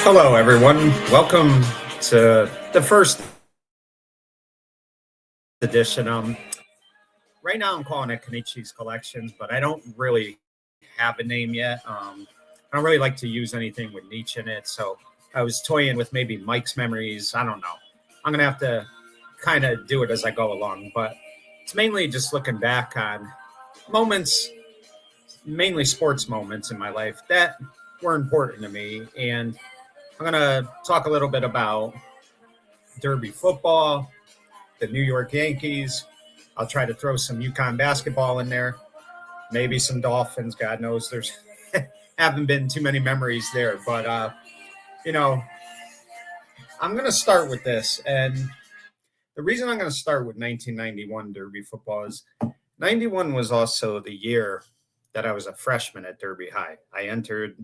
Hello, everyone. Welcome to the first edition. Right now I'm calling it Cannici's Collections, but I don't really have a name yet. I don't really like to use anything with Nietzsche in it, so I was toying with maybe Mike's Memories. I don't know. I'm gonna have to kind of do it as I go along, but it's mainly just looking back on moments, mainly sports moments in my life that were important to me, and I'm gonna talk a little bit about Derby football, the New York Yankees. I'll try to throw some UConn basketball in there, maybe some Dolphins. God knows there's haven't been too many memories there, but you know, I'm going to start with this, and the reason I'm going to start with 1991 Derby football is 91 was also the year that I was a freshman at Derby High. I entered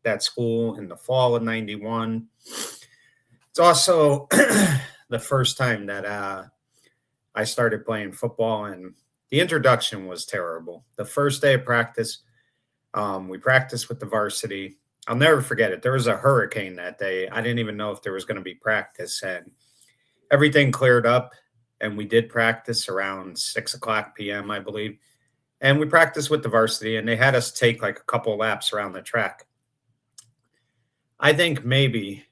that school in the fall of 91. It's also the first time that I started playing football, and the introduction was terrible. The first day of practice, we practiced with the varsity. I'll never forget it. There was a hurricane that day. I didn't even know if there was going to be practice, and everything cleared up, and we did practice around 6 o'clock p.m., I believe. And we practiced with the varsity, and they had us take like a couple laps around the track. I think maybe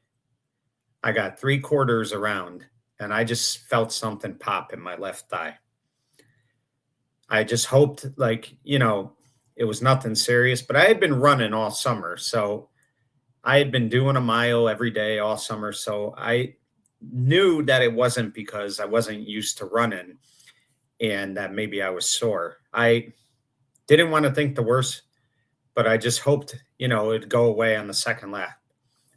I got 3/4 around, and I just felt something pop in my left thigh. I just hoped, it was nothing serious, but I had been running all summer. So I had been doing a mile every day all summer. So I knew that it wasn't because I wasn't used to running and that maybe I was sore. I didn't want to think the worst, but I just hoped, it'd go away on the second lap.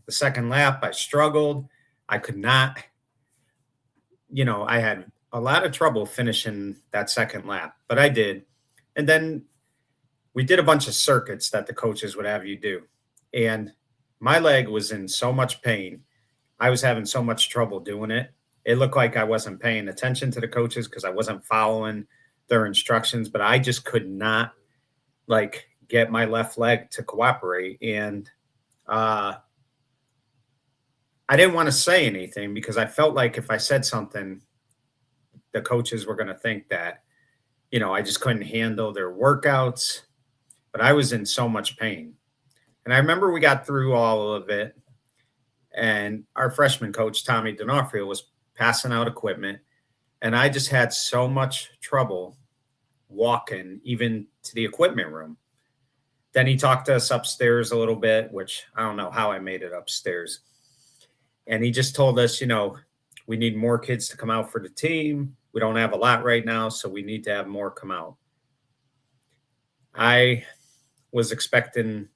The second lap, I struggled. I could not, I had a lot of trouble finishing that second lap, but I did. And then we did a bunch of circuits that the coaches would have you do. And my leg was in so much pain. I was having so much trouble doing it. It looked like I wasn't paying attention to the coaches because I wasn't following their instructions, but I just could not get my left leg to cooperate. And I didn't want to say anything because I felt like if I said something, the coaches were going to think that, I just couldn't handle their workouts, but I was in so much pain. And I remember we got through all of it, and our freshman coach, Tommy D'Onofrio, was passing out equipment, and I just had so much trouble walking even to the equipment room. Then he talked to us upstairs a little bit, which I don't know how I made it upstairs. And he just told us, we need more kids to come out for the team. We don't have a lot right now, so we need to have more come out. I was expecting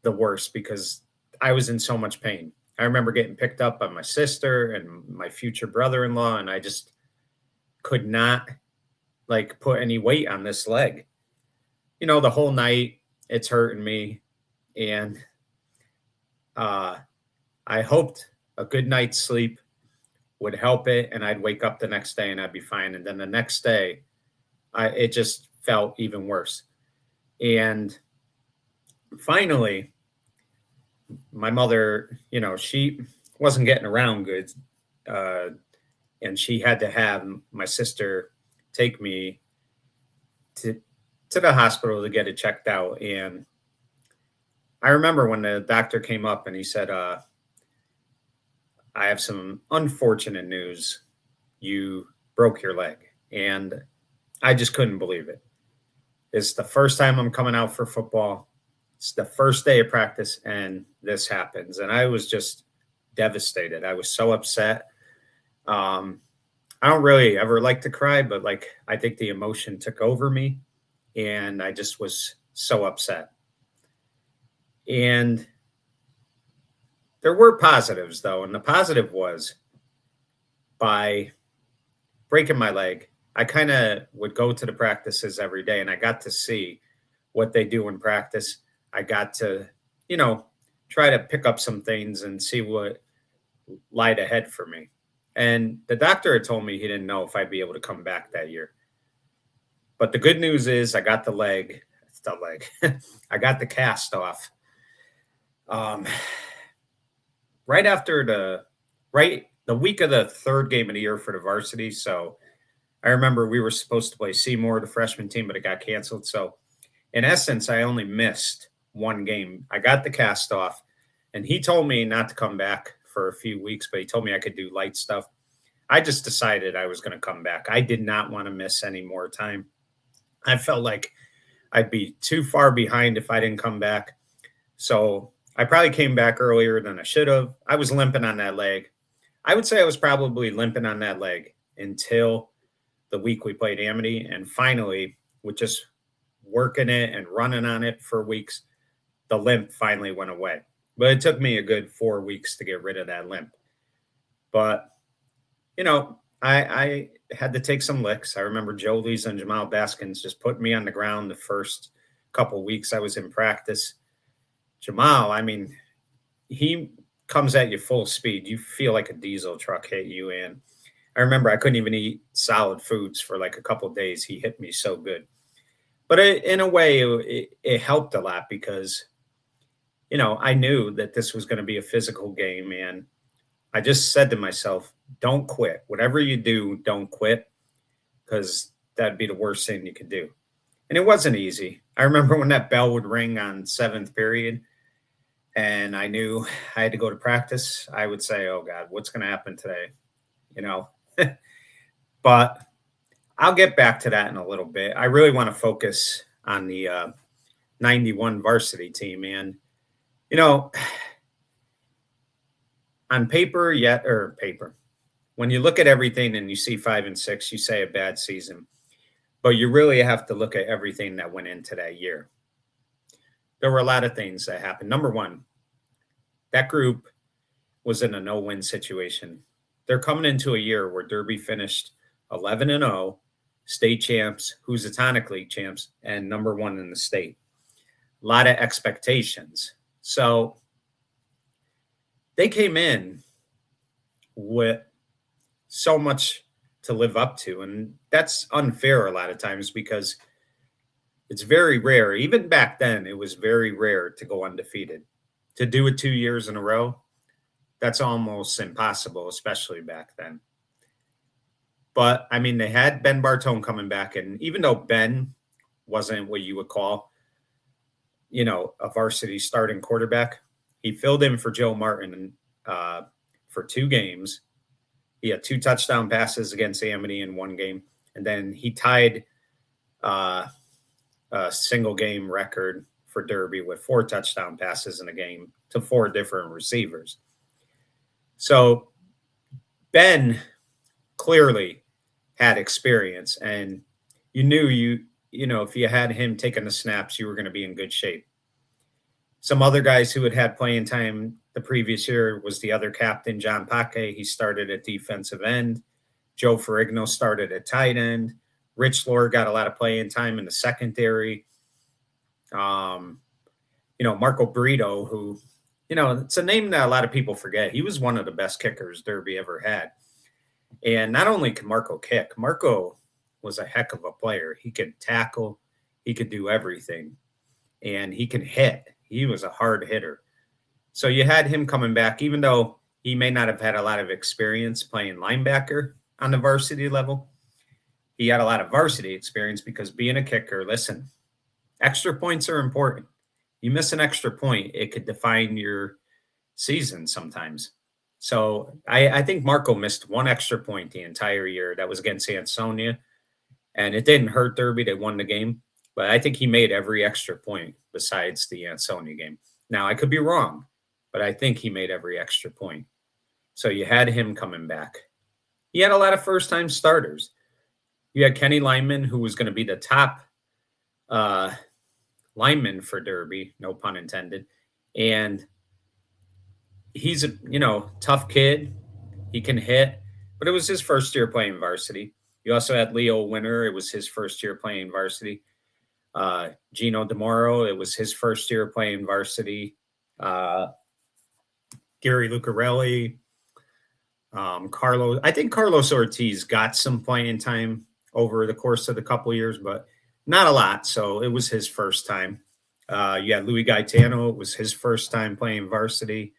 the worst because I was in so much pain. I remember getting picked up by my sister and my future brother-in-law, and I just could not put any weight on this leg. The whole night it's hurting me, and I hoped a good night's sleep would help it, and I'd wake up the next day and I'd be fine. And then the next day, it just felt even worse. And finally, my mother, she wasn't getting around good, and she had to have my sister take me to the hospital to get it checked out. And I remember when the doctor came up and he said, I have some unfortunate news. You broke your leg. And I just couldn't believe it. It's the first time I'm coming out for football. It's the first day of practice, and this happens. And I was just devastated. I was so upset. I don't really ever like to cry, but I think the emotion took over me, and I just was so upset. And there were positives, though, and the positive was by breaking my leg, I kind of would go to the practices every day, and I got to see what they do in practice. I got to, try to pick up some things and see what lied ahead for me. And the doctor had told me he didn't know if I'd be able to come back that year. But the good news is I got I got the cast off. right after the week of the third game of the year for the varsity. So I remember we were supposed to play Seymour, the freshman team, but it got canceled. So in essence, I only missed one game. I got the cast off, and he told me not to come back for a few weeks, but he told me I could do light stuff. I just decided I was going to come back. I did not want to miss any more time. I felt like I'd be too far behind if I didn't come back. So I probably came back earlier than I should have. I was limping on that leg. I would say I was probably limping on that leg until the week we played Amity. And finally, with just working it and running on it for weeks, the limp finally went away. But it took me a good 4 weeks to get rid of that limp. But, I had to take some licks. I remember Joe Lees and Jamal Baskins just putting me on the ground the first couple weeks I was in practice. Jamal, I mean, he comes at you full speed. You feel like a diesel truck hit you. And I remember I couldn't even eat solid foods for like a couple of days. He hit me so good. But in a way, it helped a lot because, I knew that this was going to be a physical game. And I just said to myself, don't quit. Whatever you do, don't quit, because that'd be the worst thing you could do. And it wasn't easy. I remember when that bell would ring on 7th period and I knew I had to go to practice, I would say, oh God, what's going to happen today? But I'll get back to that in a little bit. I really want to focus on the 91 varsity team. And, on paper, when you look at everything and you see 5 and 6, you say a bad season. But you really have to look at everything that went into that year. There were a lot of things that happened. Number one, that group was in a no-win situation. They're coming into a year where Derby finished 11-0, state champs, Housatonic League champs, and number 1 in the state. A lot of expectations. So they came in with so much to live up to. And that's unfair a lot of times because it's very rare. Even back then, it was very rare to go undefeated. To do it 2 years in a row, that's almost impossible, especially back then. But, I mean, they had Ben Bartone coming back. And even though Ben wasn't what you would call, a varsity starting quarterback, he filled in for Joe Martin for 2 games. He had 2 touchdown passes against Amity in 1 game. And then he tied a single game record for Derby with 4 touchdown passes in a game to 4 different receivers. So Ben clearly had experience, and you knew if you had him taking the snaps, you were going to be in good shape. Some other guys who had playing time the previous year was the other captain, John Paque. He started at defensive end. Joe Ferrigno started at tight end. Rich Lore got a lot of playing time in the secondary. Marco Brito, who, it's a name that a lot of people forget. He was one of the best kickers Derby ever had. And not only can Marco kick, Marco was a heck of a player. He could tackle. He could do everything. And he can hit. He was a hard hitter. So you had him coming back, even though he may not have had a lot of experience playing linebacker on the varsity level. He had a lot of varsity experience because being a kicker, listen, extra points are important. You miss an extra point, it could define your season sometimes. So I think Marco missed 1 extra point the entire year. That was against Ansonia. And it didn't hurt Derby. They won the game. But I think he made every extra point besides the Ansonia game. Now, I could be wrong, but I think he made every extra point. So you had him coming back. He had a lot of first-time starters. You had Kenny Lyman, who was going to be the top lineman for Derby, no pun intended. And he's a, tough kid. He can hit, but it was his first year playing varsity. You also had Leo Winter. It was his first year playing varsity. Gino DeMoro, it was his first year playing varsity. Gary Lucarelli, I think Carlos Ortiz got some playing time over the course of the couple of years, but not a lot. So it was his first time. You had Louis Gaetano. It was his first time playing varsity.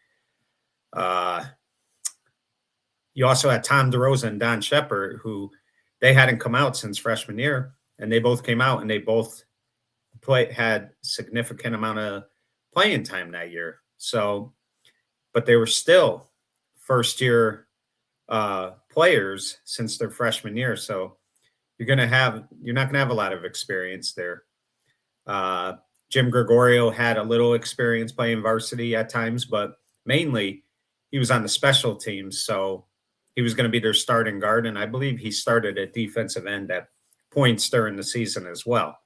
Uh, you also had Tom DeRosa and Don Shepard, who they hadn't come out since freshman year, and they both came out and they both had significant amount of playing time that year. So, but they were still first year players since their freshman year. So you're not gonna have a lot of experience there. Uh, Jim Gregorio had a little experience playing varsity at times, but mainly he was on the special teams. So he was going to be their starting guard. And I believe he started at defensive end at points during the season as well.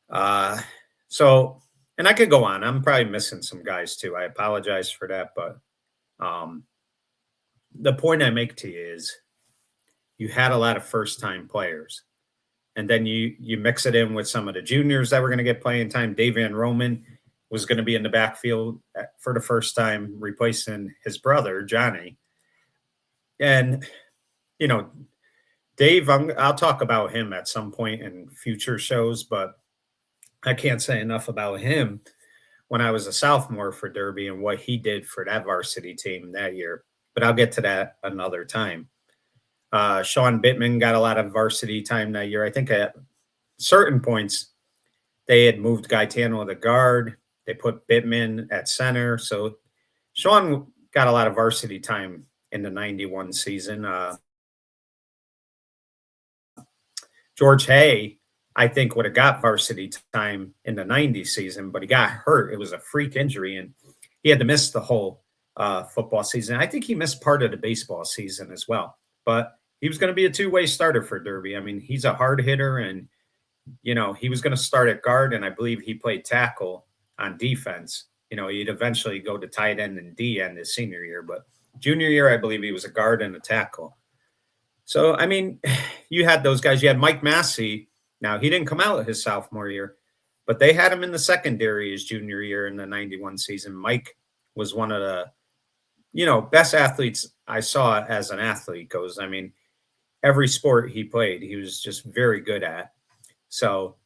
Uh, so, and I could go on. I'm probably missing some guys too. I apologize for that. But the point I make to you is you had a lot of first time players. And then you mix it in with some of the juniors that were going to get playing time. Dave Van Roman was going to be in the backfield for the first time, replacing his brother, Johnny. And, you know, Dave, I'll talk about him at some point in future shows, but I can't say enough about him when I was a sophomore for Derby and what he did for that varsity team that year. But I'll get to that another time. Sean Bittman got a lot of varsity time that year. I think at certain points they had moved Gaetano to guard. They put Bittman at center. So Sean got a lot of varsity time in the 91 season. George Hay, I think, would have got varsity time in the 90 season, but he got hurt. It was a freak injury, and he had to miss the whole football season. I think he missed part of the baseball season as well. But he was going to be a two-way starter for Derby. I mean, he's a hard hitter, and, you know, he was going to start at guard, and I believe he played tackle on defense. You know, he'd eventually go to tight end and D end his senior year. But junior year, I believe he was a guard and a tackle. So, I mean, you had those guys. You had Mike Massey. Now, he didn't come out his sophomore year, but they had him in the secondary his junior year in the 91 season. Mike was one of the, you know, best athletes I saw as an athlete goes. I mean, every sport he played, he was just very good at. So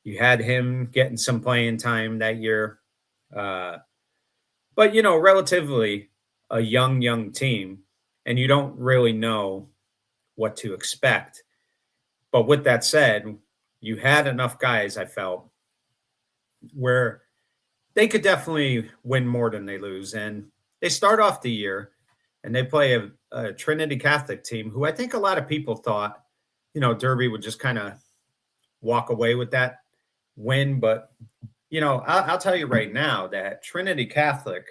you had him getting some playing time that year. But, you know, relatively a young team, and you don't really know what to expect. But with that said, you had enough guys, I felt, where they could definitely win more than they lose. And they start off the year and they play a Trinity Catholic team who I think a lot of people thought, you know, Derby would just kind of walk away with that win. But, you know, I'll tell you right now that Trinity Catholic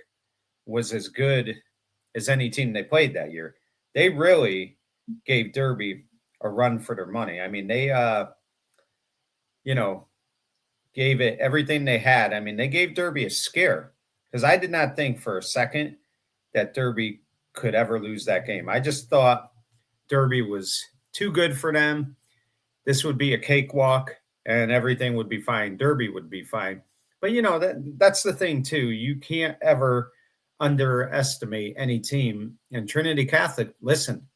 was as good as any team they played that year. They really gave Derby a run for their money. I mean, they, you know, gave it everything they had. I mean, they gave Derby a scare because I did not think for a second that Derby could ever lose that game. I just thought Derby was too good for them. This would be a cakewalk and everything would be fine. Derby would be fine. But, you know, that's the thing, too. You can't ever underestimate any team. And Trinity Catholic, listen,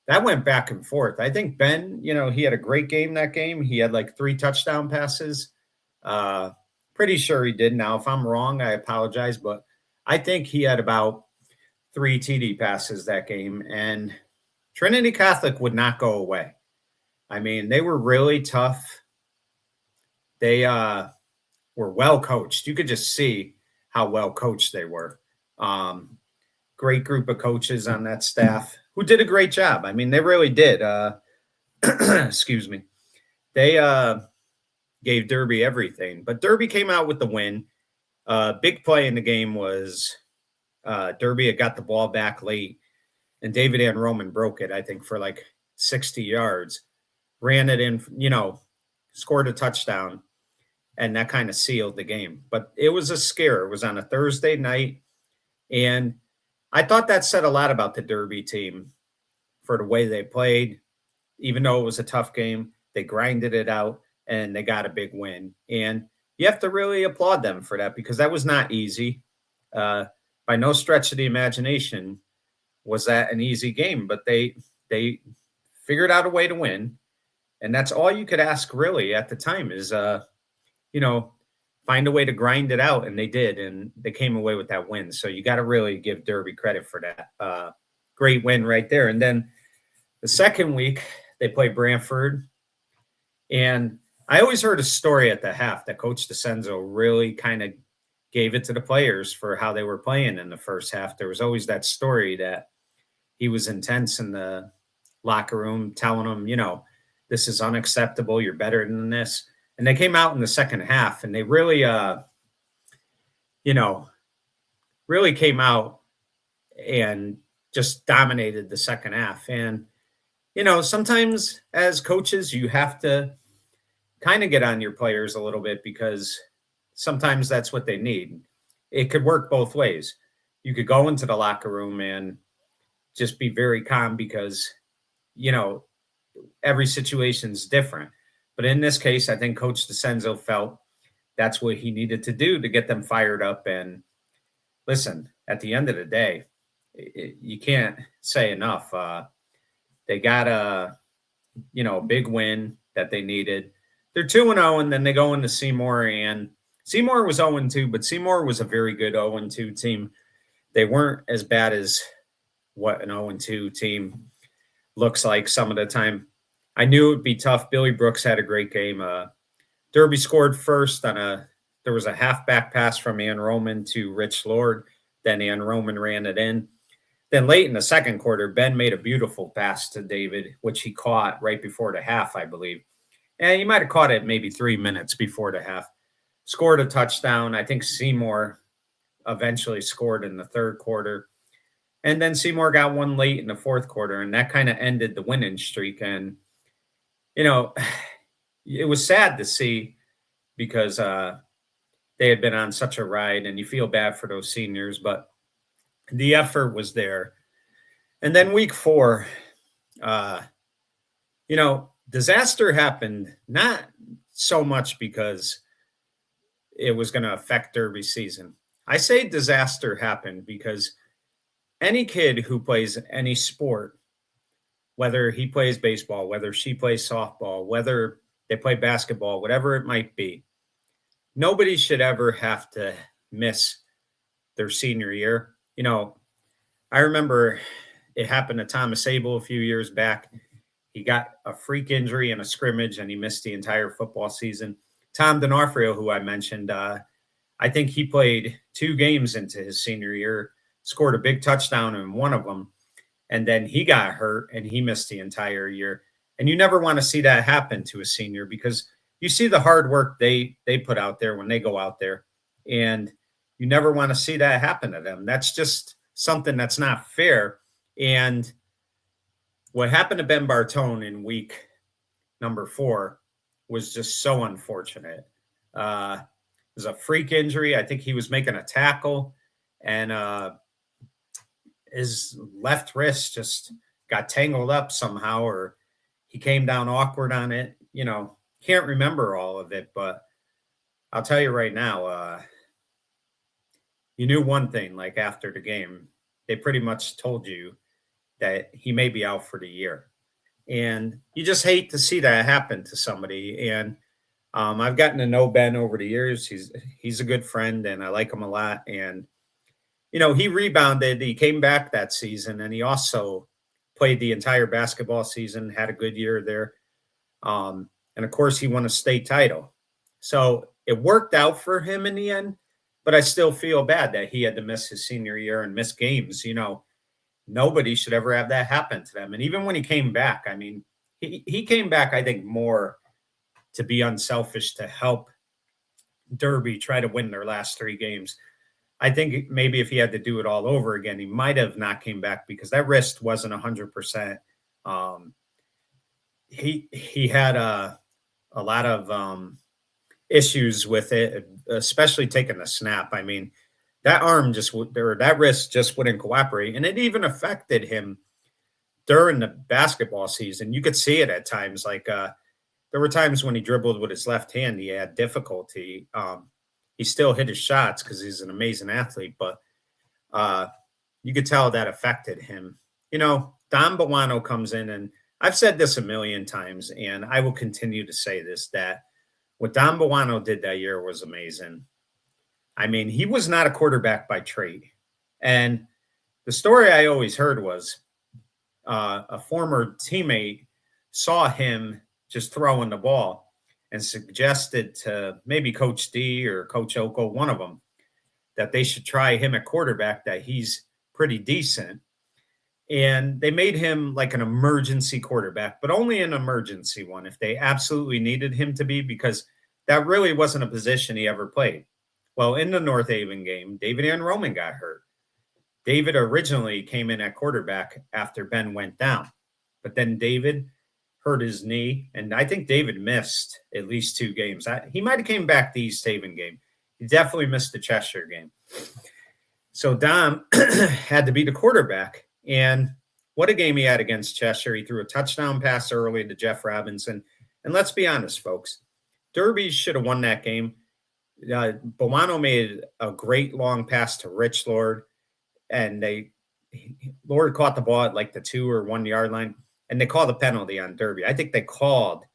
that went back and forth. I think Ben, you know, he had a great game that game. He had like 3 touchdown passes. Pretty sure he did. Now, if I'm wrong, I apologize. But I think he had about 3 TD passes that game. And Trinity Catholic would not go away. I mean, they were really tough. They were well coached. You could just see how well coached they were. Great group of coaches on that staff who did a great job. I mean, they really did. Excuse me. They gave Derby everything, but Derby came out with the win. Big play in the game was Derby had got the ball back late, and David Ann Roman broke it, I think, for like 60 yards. Ran it in, you know, scored a touchdown, and that kind of sealed the game. But it was a scare. It was on a Thursday night, and I thought that said a lot about the Derby team for the way they played. Even though it was a tough game, they grinded it out, and they got a big win. And you have to really applaud them for that because that was not easy. By no stretch of the imagination was that an easy game, but they figured out a way to win. And that's all you could ask really at the time is, you know, find a way to grind it out, and they did, and they came away with that win. So you got to really give Derby credit for that. Great win right there. And then the second week they play Brantford, and I always heard a story at the half that Coach DeCenzo really kind of gave it to the players for how they were playing in the first half. There was always that story that he was intense in the locker room, telling them, this is unacceptable. You're better than this. And they came out in the second half, and they really, really came out and just dominated the second half. And, sometimes as coaches, you have to kind of get on your players a little bit because sometimes that's what they need. It could work both ways. You could go into the locker room and just be very calm because, every situation's different. But in this case, I think Coach DeCenzo felt that's what he needed to do to get them fired up. And listen, at the end of the day, you can't say enough. They got a big win that they needed. They're 2-0, and then they go into Seymour, and Seymour was 0-2, but Seymour was a very good 0-2 team. They weren't as bad as what an 0-2 team looks like some of the time. I knew it would be tough. Billy Brooks had a great game. Derby scored first there was a halfback pass from Ann Roman to Rich Lord. Then Ann Roman ran it in. Then late in the second quarter, Ben made a beautiful pass to David, which he caught right before the half, I believe. And he might have caught it maybe 3 minutes before the half. Scored a touchdown. I think Seymour eventually scored in the third quarter. And then Seymour got one late in the fourth quarter, and that kind of ended the winning streak. And, it was sad to see because they had been on such a ride, and you feel bad for those seniors, but the effort was there. And then week 4, disaster happened, not so much because it was going to affect Derby season. I say disaster happened because any kid who plays any sport, whether he plays baseball, whether she plays softball, whether they play basketball, whatever it might be, nobody should ever have to miss their senior year. I remember it happened to Thomas Abel a few years back. He got a freak injury in a scrimmage, and he missed the entire football season. Tom D'Onofrio, who I mentioned, I think he played 2 games into his senior year, scored a big touchdown in one of them, and then he got hurt, and he missed the entire year. And you never want to see that happen to a senior because you see the hard work they put out there when they go out there, and you never want to see that happen to them. That's just something that's not fair. And what happened to Ben Bartone in week number 4 was just so unfortunate. It was a freak injury. I think he was making a tackle, and his left wrist just got tangled up somehow, or he came down awkward on it. Can't remember all of it, but I'll tell you right now, you knew one thing, like after the game, they pretty much told you that he may be out for the year. And you just hate to see that happen to somebody. And I've gotten to know Ben over the years. He's a good friend, and I like him a lot. And, he rebounded. He came back that season, and he also played the entire basketball season, had a good year there. And, of course, he won a state title. So it worked out for him in the end, but I still feel bad that he had to miss his senior year and miss games. Nobody should ever have that happen to them. And even when he came back, I mean, he came back, I think, more to be unselfish, to help Derby try to win their last 3 games. I think maybe if he had to do it all over again, he might have not came back because that wrist wasn't 100%. He had a lot of issues with it, especially taking the snap. I mean, that that wrist just wouldn't cooperate. And it even affected him during the basketball season. You could see it at times. Like there were times when he dribbled with his left hand, he had difficulty. He still hit his shots because he's an amazing athlete, but you could tell that affected him. Don Bawano comes in, and I've said this a million times, and I will continue to say this, that What Don Buono did that year was amazing. I mean, he was not a quarterback by trade. And the story I always heard was a former teammate saw him just throwing the ball and suggested to maybe Coach D or Coach Oko, one of them, that they should try him at quarterback, that he's pretty decent. And they made him like an emergency quarterback, but only an emergency one if they absolutely needed him to be, because that really wasn't a position he ever played. Well, in the North Haven game, David and Roman got hurt. David originally came in at quarterback after Ben went down, but then David hurt his knee, and I think David missed at least 2 games. He might have came back the East Haven game. He definitely missed the Cheshire game. So Dom had to be the quarterback, and what a game he had against Cheshire. He threw a touchdown pass early to Jeff Robinson, and let's be honest, folks, Derby should have won that game. Buono made a great long pass to Rich Lord, and Lord caught the ball at like the 2 or 1 yard line, and they called a penalty on Derby. I think they called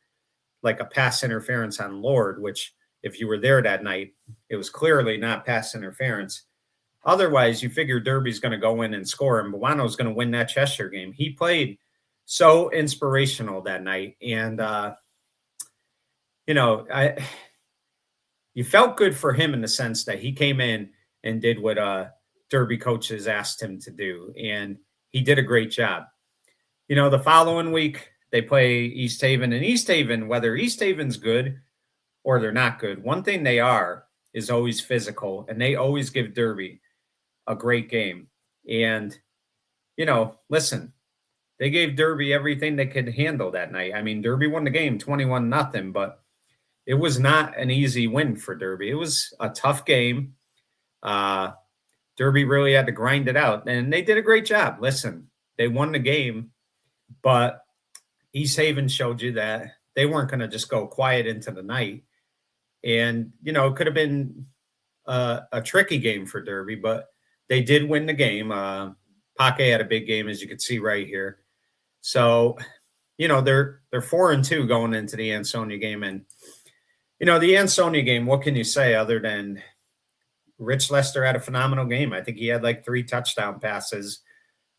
like a pass interference on Lord, which if you were there that night, it was clearly not pass interference. Otherwise, you figure Derby's going to go in and score, and Buono's going to win that Cheshire game. He played so inspirational that night, and you felt good for him in the sense that he came in and did what Derby coaches asked him to do, and he did a great job. The following week they play East Haven, and East Haven, whether East Haven's good or they're not good, one thing they are is always physical, and they always give Derby a great game. And, listen, they gave Derby everything they could handle that night. I mean, Derby won the game 21-0, but it was not an easy win for Derby. It was a tough game. Derby really had to grind it out, and they did a great job. Listen, they won the game, but East Haven showed you that they weren't going to just go quiet into the night. And, it could have been a tricky game for Derby, but they did win the game. Paque had a big game, as you can see right here. So, they're 4-2 going into the Ansonia game. And, the Ansonia game, what can you say other than Rich Lester had a phenomenal game? I think he had like 3 touchdown passes.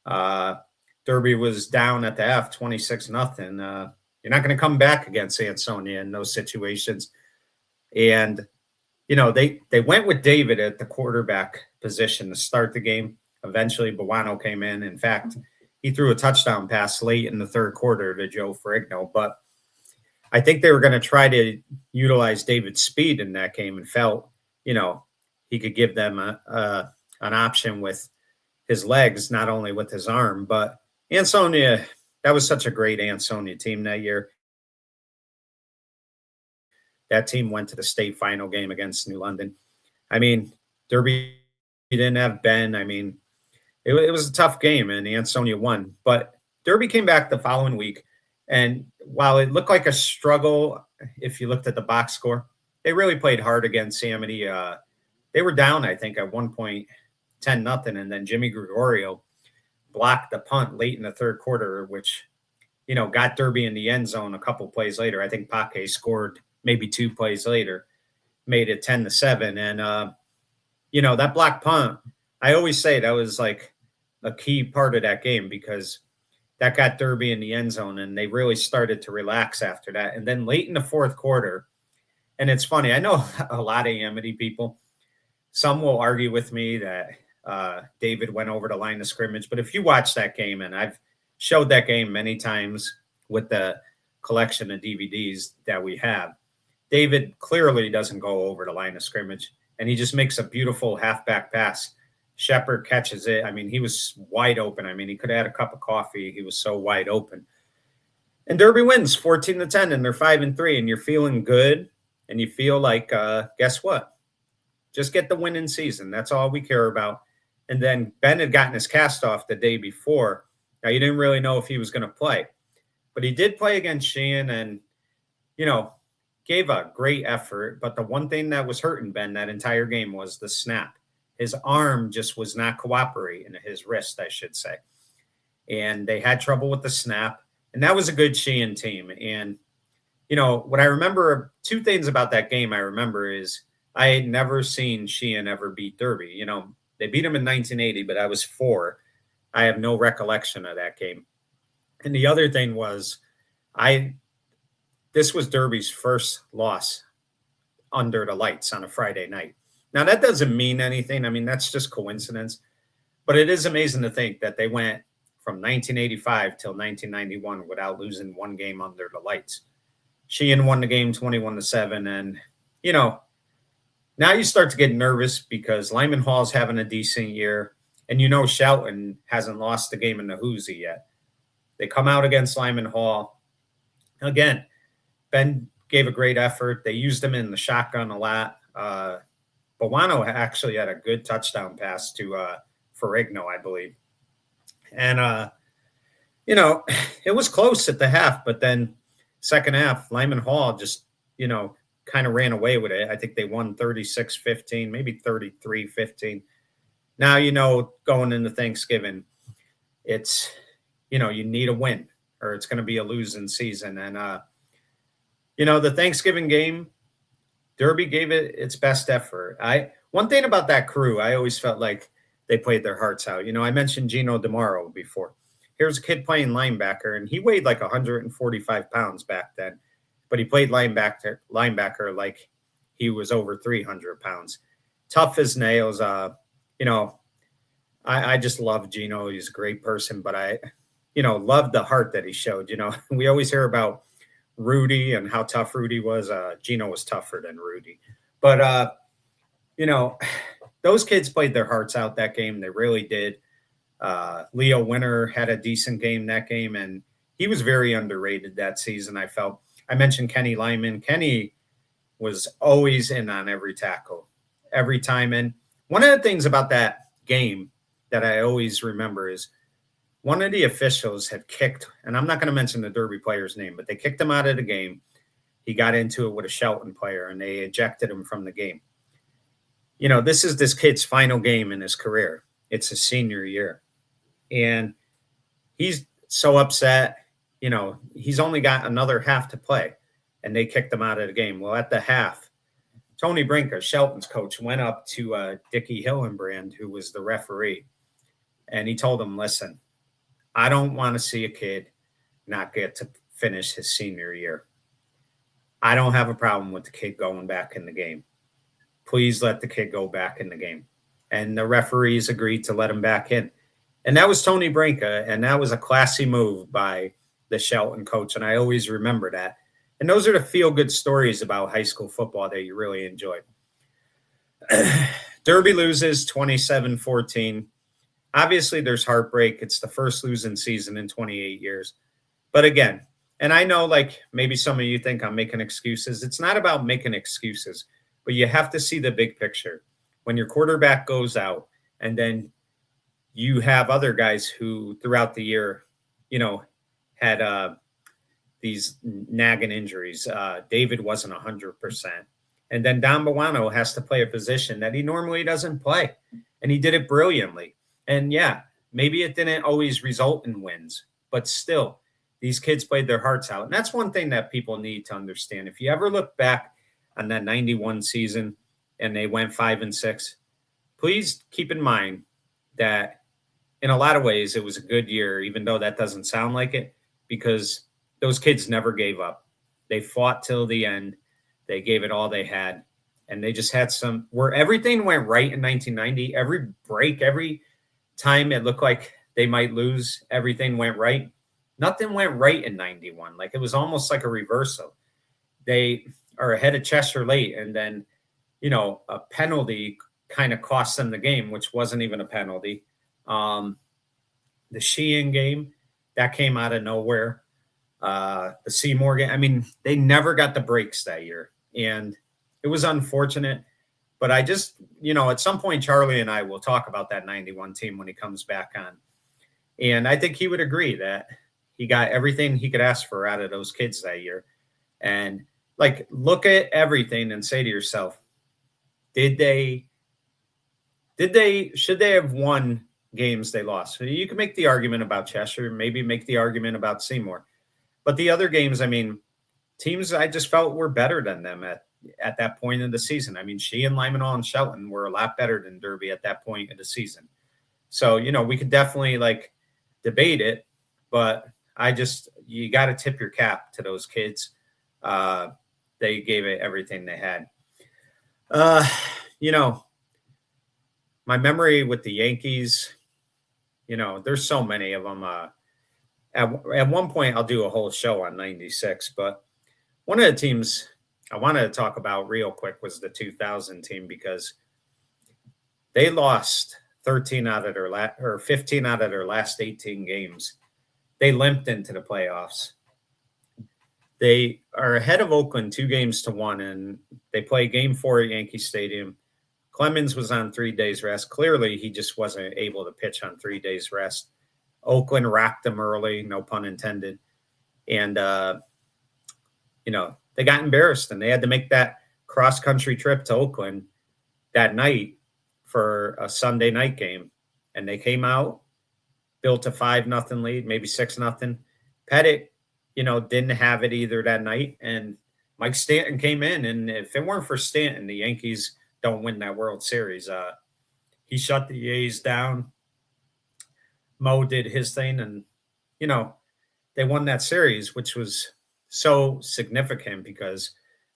Derby was down at the half 26-0. You're not going to come back against Ansonia in those situations. And, they went with David at the quarterback position to start the game. Eventually, Buono came in. In fact, he threw a touchdown pass late in the third quarter to Joe Ferrigno. But I think they were going to try to utilize David's speed in that game and felt, he could give them an option with his legs, not only with his arm. But Ansonia, that was such a great Ansonia team that year. That team went to the state final game against New London. I mean, Derby didn't have Ben. I mean, it was a tough game, and Ansonia won. But Derby came back the following week, and while it looked like a struggle, if you looked at the box score, they really played hard against Amity. They were down, I think, at one point 10-0, and then Jimmy Gregorio blocked the punt late in the third quarter, which, got Derby in the end zone a couple plays later. I think Paque scored maybe 2 plays later, made it 10-7. And, that block punt, I always say that was like a key part of that game, because that got Derby in the end zone, and they really started to relax after that. And then late in the fourth quarter, and it's funny, I know a lot of Amity people, some will argue with me that David went over the line of scrimmage. But if you watch that game, and I've showed that game many times with the collection of DVDs that we have, David clearly doesn't go over the line of scrimmage, and he just makes a beautiful halfback pass. Shepard catches it. I mean, he was wide open. I mean, he could have had a cup of coffee. He was so wide open. And Derby wins 14-10, and they're 5-3, and you're feeling good, and you feel like, guess what? Just get the winning season. That's all we care about. And then Ben had gotten his cast off the day before. Now, you didn't really know if he was going to play, but he did play against Sheehan and, gave a great effort. But the one thing that was hurting Ben that entire game was the snap. His arm just was not cooperating, his wrist, I should say. And they had trouble with the snap. And that was a good Sheehan team. And, what I remember, two things about that game I remember is I had never seen Sheehan ever beat Derby. They beat him in 1980, but I was 4. I have no recollection of that game. And the other thing was, I this was Derby's first loss under the lights on a Friday night. Now that doesn't mean anything. I mean, that's just coincidence. But it is amazing to think that they went from 1985 till 1991 without losing one game under the lights. Sheehan won the game 21-7, and you know now you start to get nervous because Lyman Hall's having a decent year, and Shelton hasn't lost the game in the Hoosie yet. They come out against Lyman Hall again. Ben gave a great effort. They used him in the shotgun a lot. Bawano actually had a good touchdown pass to Ferrigno, I believe. And, it was close at the half, but then second half, Lyman Hall just, kind of ran away with it. I think they won 36-15, maybe 33-15. Now, going into Thanksgiving, it's, you need a win or it's going to be a losing season. And, the Thanksgiving game, Derby gave it its best effort. One thing about that crew, I always felt like they played their hearts out. I mentioned Gino DeMauro before. Here's a kid playing linebacker, and he weighed like 145 pounds back then, but he played linebacker like he was over 300 pounds. Tough as nails. I just love Gino. He's a great person, but I love the heart that he showed. We always hear about Rudy and how tough Rudy was. Gino was tougher than Rudy. But, those kids played their hearts out that game. They really did. Leo Winter had a decent game that game, and he was very underrated that season, I felt. I mentioned Kenny Lyman. Kenny was always in on every tackle, every time. And one of the things about that game that I always remember is one of the officials had kicked, and I'm not going to mention the Derby player's name, but they kicked him out of the game. He got into it with a Shelton player, and they ejected him from the game. This is this kid's final game in his career. It's his senior year. And he's so upset. He's only got another half to play, and they kicked him out of the game. Well, at the half, Tony Brinker, Shelton's coach, went up to Dickie Hillenbrand, who was the referee, and he told him, listen, I don't want to see a kid not get to finish his senior year. I don't have a problem with the kid going back in the game. Please let the kid go back in the game. And the referees agreed to let him back in. And that was Tony Brinka, and that was a classy move by the Shelton coach, and I always remember that. And those are the feel-good stories about high school football that you really enjoy. Derby loses 27-14. Obviously, there's heartbreak. It's the first losing season in 28 years. But again, and I know maybe some of you think I'm making excuses. It's not about making excuses, but you have to see the big picture. When your quarterback goes out and then you have other guys who throughout the year, had these nagging injuries. David wasn't 100%. And then Don Bawano has to play a position that he normally doesn't play. And he did it brilliantly. And yeah, maybe it didn't always result in wins, but still, these kids played their hearts out. And that's one thing that people need to understand. If you ever look back on that 91 season and they went 5-6, please keep in mind that in a lot of ways, it was a good year, even though that doesn't sound like it, because those kids never gave up. They fought till the end. They gave it all they had. And they just had where everything went right in 1990. Every break, every time it looked like they might lose, everything went right. Nothing went right in 91. It was almost like a reversal. They are ahead of Cheshire late, and then, a penalty kind of cost them the game, which wasn't even a penalty. The Sheehan game, that came out of nowhere. The Seymour game, I mean, they never got the breaks that year. And it was unfortunate. But I just, at some point, Charlie and I will talk about that 91 team when he comes back on. And I think he would agree that he got everything he could ask for out of those kids that year. And look at everything and say to yourself, should they have won games they lost? So you can make the argument about Cheshire, maybe make the argument about Seymour. But the other games, I mean, teams I just felt were better than them at that point in the season. I mean, she and Limonall and Shelton were a lot better than Derby at that point in the season. So, we could definitely like debate it, but you got to tip your cap to those kids. They gave it everything they had. Uh, you know, my memory with the Yankees, there's so many of them. At one point, I'll do a whole show on 96, but one of the teams I wanted to talk about real quick was the 2000 team because they lost 13 out of their or 15 out of their last 18 games. They limped into the playoffs. They are ahead of Oakland 2-1, and they play game 4 at Yankee Stadium. Clemens was on 3 days rest. Clearly, he just wasn't able to pitch on 3 days rest. Oakland racked him early, no pun intended. And, they got embarrassed, and they had to make that cross-country trip to Oakland that night for a Sunday night game. And they came out, built a 5-0 lead, maybe 6-0. Pettit, didn't have it either that night. And Mike Stanton came in, and if it weren't for Stanton, the Yankees don't win that World Series. He shut the A's down. Mo did his thing, and, they won that series, which was so significant because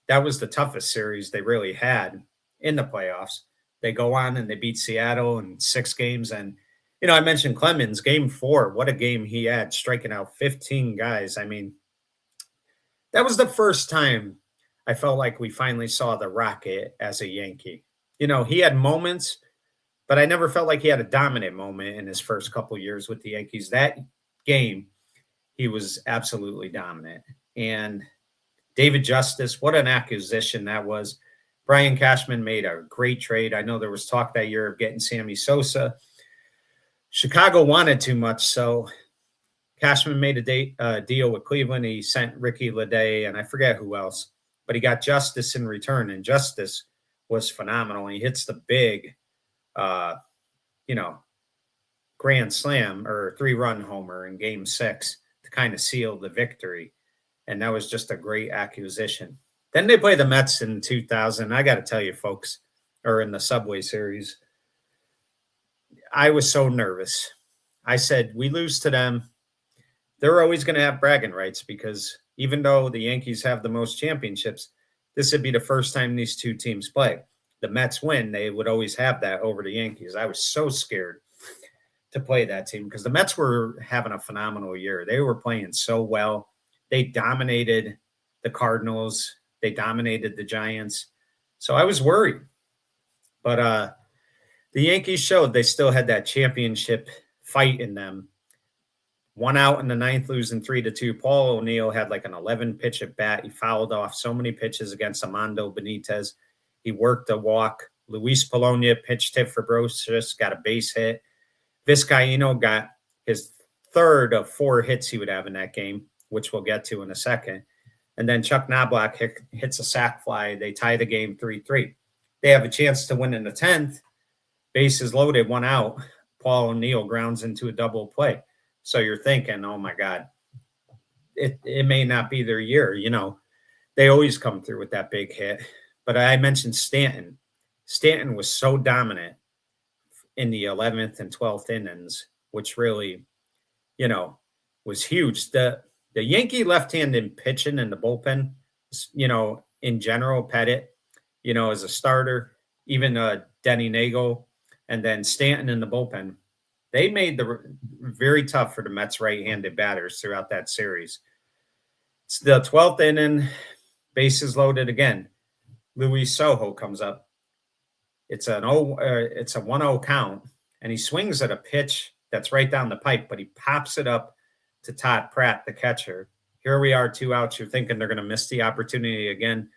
that was the toughest series they really had in the playoffs. They go on and they beat Seattle in 6 games. And, I mentioned Clemens, game 4, what a game he had, striking out 15 guys. I mean, that was the first time I felt like we finally saw the Rocket as a Yankee. He had moments, but I never felt like he had a dominant moment in his first couple of years with the Yankees. That game, he was absolutely dominant. And David Justice, what an acquisition that was. Brian Cashman made a great trade. I know there was talk that year of getting Sammy Sosa. Chicago wanted too much, so Cashman made a deal with Cleveland. He sent Ricky Leday, and I forget who else, but he got Justice in return, and Justice was phenomenal. He hits the big, grand slam or 3-run homer in Game 6 to kind of seal the victory, and that was just a great acquisition. Then they play the Mets in 2000. I got to tell you, folks, or in the Subway Series, I was so nervous. I said, we lose to them, they're always going to have bragging rights because even though the Yankees have the most championships, this would be the first time these two teams play. The Mets win, they would always have that over the Yankees. I was so scared to play that team because the Mets were having a phenomenal year. They were playing so well. They dominated the Cardinals. They dominated the Giants. So I was worried. But the Yankees showed they still had that championship fight in them. 1 out in the 9th, losing 3-2. Paul O'Neill had like an 11-pitch at bat. He fouled off so many pitches against Armando Benitez. He worked a walk. Luis Polonia pitched hit for Brosius, got a base hit. Vizcaíno got his 3rd of 4 hits he would have in that game, which we'll get to in a second. And then Chuck Knobloch hits a sac fly. They tie the game 3-3. They have a chance to win in the 10th. Bases loaded, 1 out. Paul O'Neill grounds into a double play. So you're thinking, oh, my God, it may not be their year. They always come through with that big hit. But I mentioned Stanton. Stanton was so dominant in the 11th and 12th innings, which really, was huge. The Yankee left-handed pitching in the bullpen, in general, Pettit, as a starter, even Denny Nagel, and then Stanton in the bullpen, they made the very tough for the Mets right-handed batters throughout that series. It's the 12th inning, bases loaded again. Luis Sojo comes up. It's a 1-0 count, and he swings at a pitch that's right down the pipe, but he pops it up to Todd Pratt, the catcher. Here we are, 2 outs. You're thinking they're going to miss the opportunity again.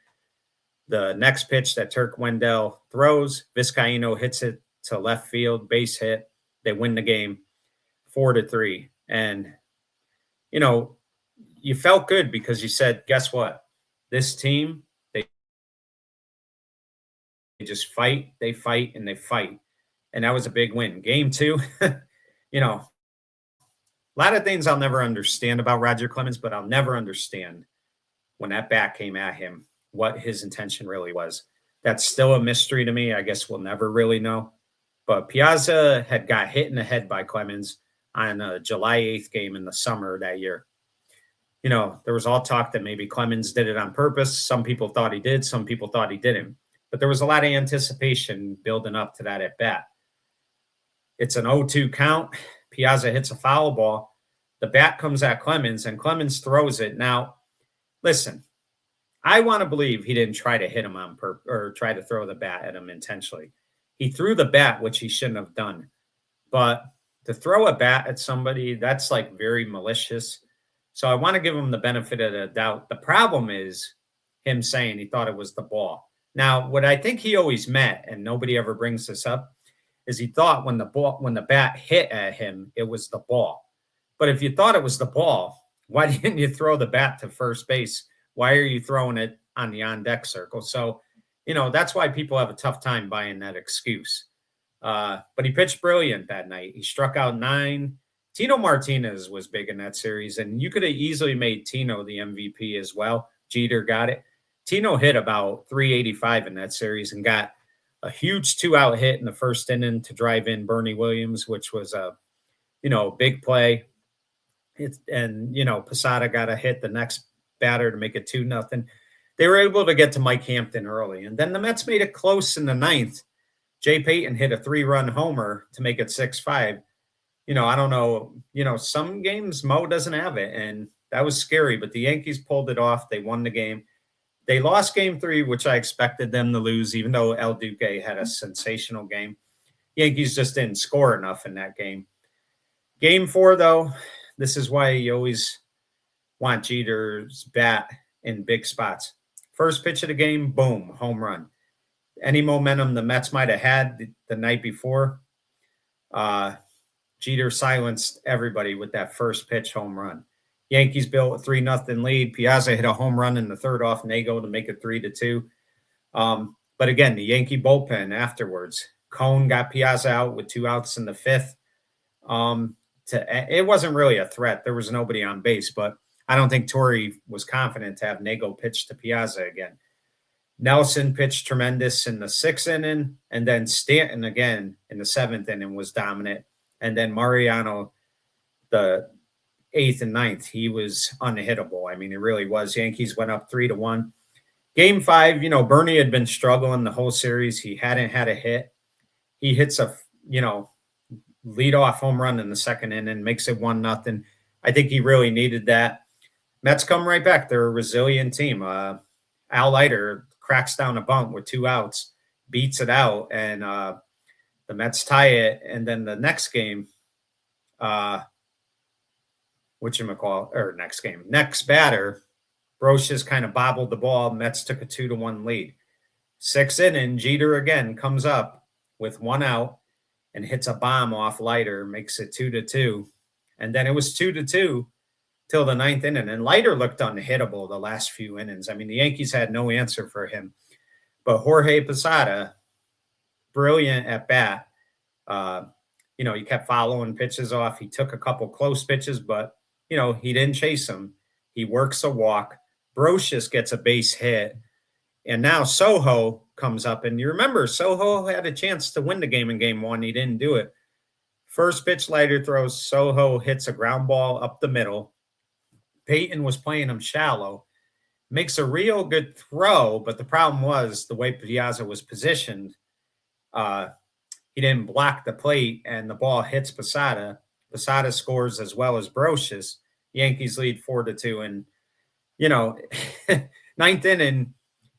The next pitch that Turk Wendell throws, Vizcaíno hits it to left field, base hit. They win the game 4-3. And, you felt good because you said, guess what? This team, they just fight, and they fight. And that was a big win. Game 2, a lot of things I'll never understand about Roger Clemens, but I'll never understand when that bat came at him, what his intention really was. That's still a mystery to me. I guess we'll never really know. But Piazza had got hit in the head by Clemens on a July 8th game in the summer that year. There was all talk that maybe Clemens did it on purpose. Some people thought he did, some people thought he didn't. But there was a lot of anticipation building up to that at bat. It's an 0-2 count. Piazza hits a foul ball. The bat comes at Clemens, and Clemens throws it. Now, listen, I want to believe he didn't try to hit him on purpose or try to throw the bat at him intentionally. He threw the bat, which he shouldn't have done. But to throw a bat at somebody, that's like very malicious. So I want to give him the benefit of the doubt. The problem is him saying he thought it was the ball. Now, what I think he always meant, and nobody ever brings this up, is he thought when the bat hit at him, it was the ball. But if you thought it was the ball, why didn't you throw the bat to first base? Why are you throwing it on the on-deck circle? So, that's why people have a tough time buying that excuse. But he pitched brilliant that night. He struck out 9. Tino Martinez was big in that series, and you could have easily made Tino the MVP as well. Jeter got it. Tino hit about 385 in that series and got a huge 2-out hit in the first inning to drive in Bernie Williams, which was a big play. Posada got a hit the next batter to make it 2-0. They were able to get to Mike Hampton early, and then the Mets made it close in the 9th. Jay Payton hit a 3-run homer to make it 6-5. I don't know, some games Mo doesn't have it, and that was scary, but the Yankees pulled it off. They won the game. They lost game 3, which I expected them to lose, even though El Duque had a sensational game. Yankees just didn't score enough in that game. Game 4, though, this is why you always want Jeter's bat in big spots. First pitch of the game, boom, home run. Any momentum the Mets might have had the night before, Jeter silenced everybody with that first pitch home run. Yankees built a 3-0 lead. Piazza hit a home run in the third off Nago to make it 3-2. But again, the Yankee bullpen afterwards, Cone got Piazza out with 2 outs in the 5th. It wasn't really a threat. There was nobody on base, but I don't think Torre was confident to have Nago pitch to Piazza again. Nelson pitched tremendous in the 6th inning, and then Stanton again in the 7th inning was dominant. And then Mariano, the 8th and 9th, he was unhittable. I mean, he really was. Yankees went up 3-1. Game 5, Bernie had been struggling the whole series. He hadn't had a hit. He hits a, leadoff home run in the 2nd inning, makes it 1-0. I think he really needed that. Mets come right back. They're a resilient team. Al Leiter cracks down a bunt with 2 outs, beats it out, and the Mets tie it. And then the next game, next batter, Brocious kind of bobbled the ball. Mets took a 2-1 lead. 6th inning, Jeter again comes up with 1 out and hits a bomb off Leiter, makes it 2-2. And then it was 2-2 till the 9th inning. And Leiter looked unhittable the last few innings. I mean, the Yankees had no answer for him. But Jorge Posada, brilliant at bat. He kept following pitches off. He took a couple close pitches, but, he didn't chase them. He works a walk. Brocious gets a base hit. And now Soho comes up. And you remember, Soho had a chance to win the game in game 1. He didn't do it. First pitch Leiter throws. Soho hits a ground ball up the middle. Peyton was playing him shallow. Makes a real good throw, but the problem was the way Piazza was positioned. He didn't block the plate, and the ball hits Posada. Posada scores as well as Brocious. Yankees lead 4-2. And, 9th inning,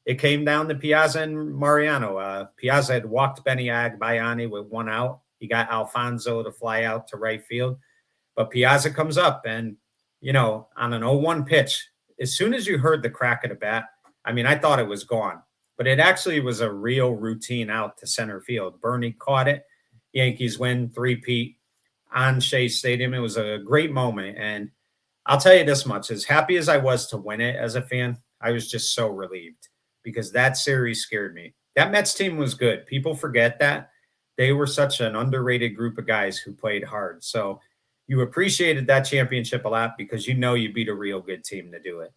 it came down to Piazza and Mariano. Piazza had walked Benny Agbayani with 1 out. He got Alfonso to fly out to right field. But Piazza comes up and, on an 0-1 pitch, as soon as you heard the crack of the bat, I mean, I thought it was gone. But it actually was a real routine out to center field. Bernie caught it. Yankees win 3-peat on Shea Stadium. It was a great moment. And I'll tell you this much. As happy as I was to win it as a fan, I was just so relieved because that series scared me. That Mets team was good. People forget that. They were such an underrated group of guys who played hard. So you appreciated that championship a lot because you beat a real good team to do it.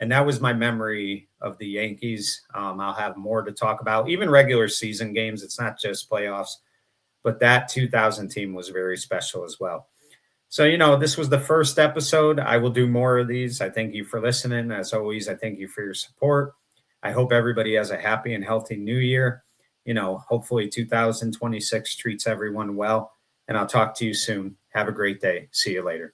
And that was my memory of the Yankees. I'll have more to talk about, even regular season games. It's not just playoffs, but that 2000 team was very special as well. So, this was the first episode. I will do more of these. I thank you for listening. As always, I thank you for your support. I hope everybody has a happy and healthy new year. Hopefully 2026 treats everyone well. And I'll talk to you soon. Have a great day. See you later.